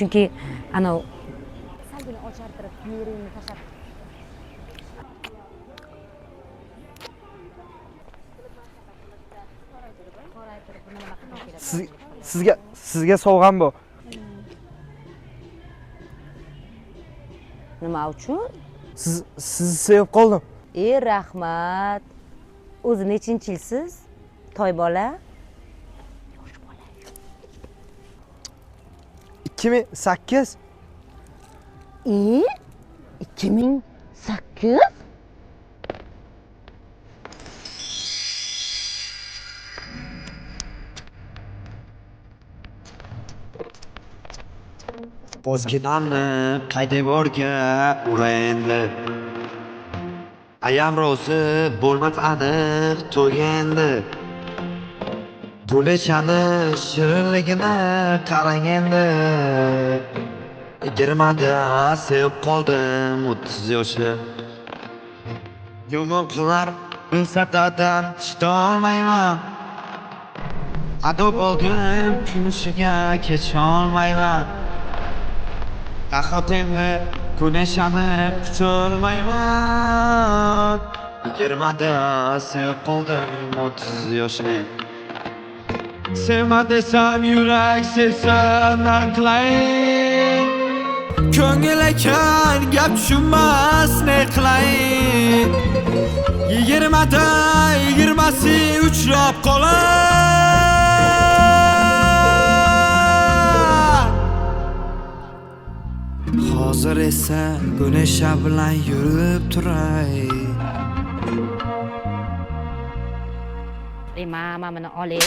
chunki anav salgina ochartirib yeringni tashlab sizga sovg'am bu. nima uchun? Sizni sevib qoldim. Rahmat. O'zi nechinchi yilsiz? Toy bola? 2008. 2008? Bozginamni qaydaborga urayndi. Ayam rozi bo'lmas aniq to'yindi. Bo'lishani shirinligini qarang endi. 20da sevib qoldim 30 yoshi. Yomon qilar bilsatadan chidolmayman. Ado bo'lgan kunishiga kecholmayman. Haqiqatni kunashani kutolmayman. 20da sevib qoldim 30 yoshni. Sevma desam yurak sevsa narqlay. Ko'ngil ekan gap tushunmas ne qilay. 20da 20si uchrab qolar. Hozir esa Gunesha bilan yurib turay. Mamamni olib